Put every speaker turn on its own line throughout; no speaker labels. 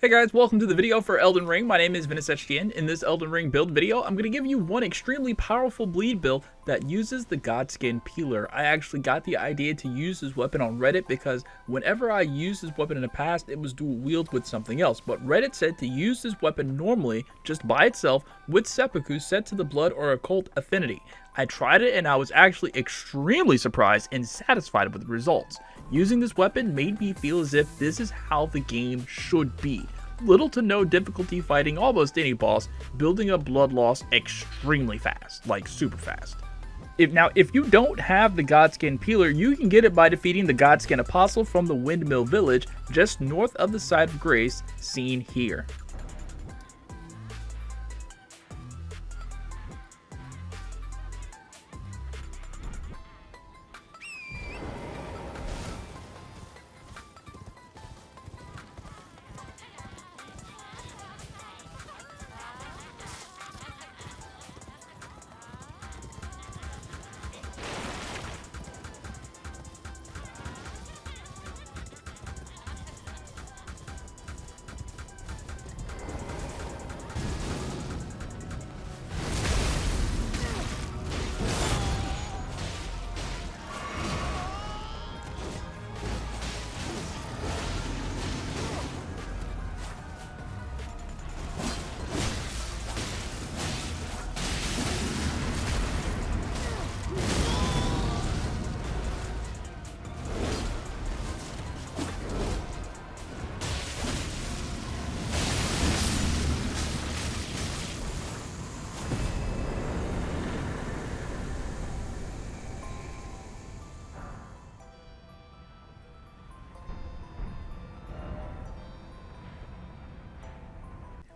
Hey guys, welcome to the video for Elden Ring. My name is Ventus. In this Elden Ring build video, I'm going to give you one extremely powerful bleed build that uses the Godskin peeler. I actually got the idea to use this weapon on Reddit because whenever I used this weapon in the past, it was dual wield with something else. But Reddit said to use this weapon normally, just by itself, with seppuku set to the blood or occult affinity. I tried it and I was actually extremely surprised and satisfied with the results. Using this weapon made me feel as if this is how the game should be. Little to no difficulty fighting almost any boss, building up blood loss extremely fast, like super fast. If you don't have the Godskin peeler, you can get it by defeating the Godskin Apostle from the Windmill Village just north of the Side of Grace, seen here.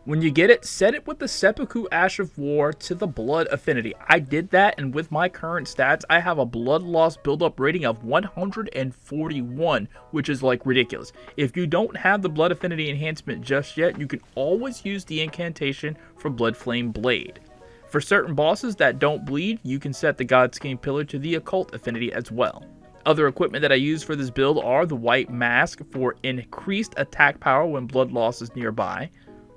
When you get it, set it with the Seppuku Ash of War to the blood affinity. I did that, and with my current stats, I have a blood loss buildup rating of 141, which is like ridiculous. If you don't have the blood affinity enhancement just yet, you can always use the incantation for Blood Flame Blade. For certain bosses that don't bleed, you can set the Godskin Pillar to the occult affinity as well. Other equipment that I use for this build are the White Mask for increased attack power when blood loss is nearby,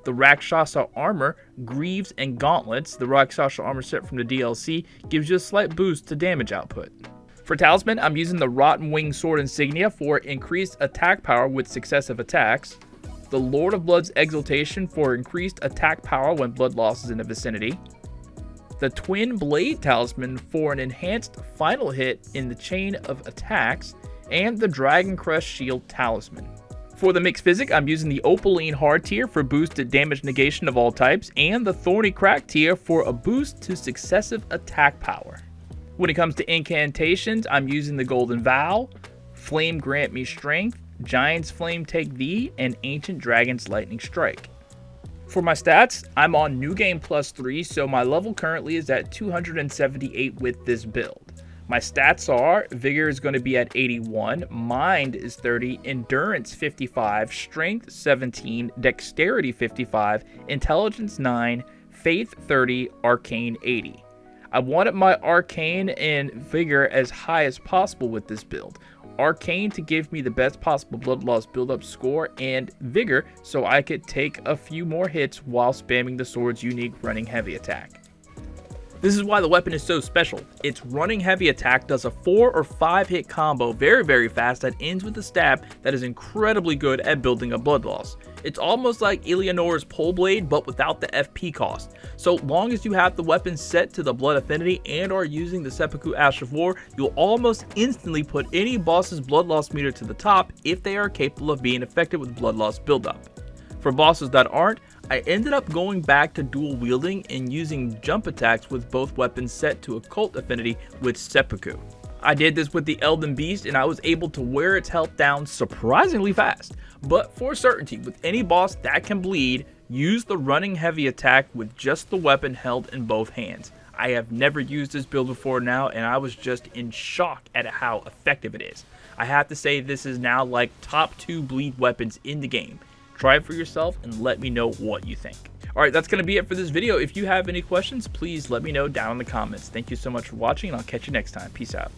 the Rakshasa Armor, Greaves, and Gauntlets. The Rakshasa Armor set from the DLC gives you a slight boost to damage output. For Talisman, I'm using the Rotten Wing Sword Insignia for increased attack power with successive attacks, the Lord of Blood's Exaltation for increased attack power when blood loss is in the vicinity, the Twin Blade Talisman for an enhanced final hit in the chain of attacks, and the Dragon Crest Shield Talisman. For the mixed Physick, I'm using the Opaline Hard tier for boosted damage negation of all types, and the Thorny Crack tier for a boost to successive attack power. When it comes to incantations, I'm using the Golden Vow, Flame Grant Me Strength, Giant's Flame Take Thee, and Ancient Dragon's Lightning Strike. For my stats, I'm on New Game Plus 3, so my level currently is at 278 with this build. My stats are, Vigor is going to be at 81, Mind is 30, Endurance 55, Strength 17, Dexterity 55, Intelligence 9, Faith 30, Arcane 80. I wanted my Arcane and Vigor as high as possible with this build. Arcane to give me the best possible blood loss build-up score, and Vigor so I could take a few more hits while spamming the sword's unique running heavy attack. This is why the weapon is so special. Its running heavy attack does a 4 or 5 hit combo very fast that ends with a stab that is incredibly good at building up blood loss. It's almost like Eleanor's pole blade but without the FP cost. So long as you have the weapon set to the blood affinity and are using the Seppuku Ash of War, you'll almost instantly put any boss's blood loss meter to the top if they are capable of being affected with blood loss buildup. For bosses that aren't, I ended up going back to dual wielding and using jump attacks with both weapons set to occult affinity with seppuku. I did this with the Elden Beast and I was able to wear its health down surprisingly fast. But for certainty, with any boss that can bleed, use the running heavy attack with just the weapon held in both hands. I have never used this build before now and I was just in shock at how effective it is. I have to say this is now like top 2 bleed weapons in the game. Try it for yourself and let me know what you think. Alright, that's going to be it for this video. If you have any questions, please let me know down in the comments. Thank you so much for watching and I'll catch you next time. Peace out.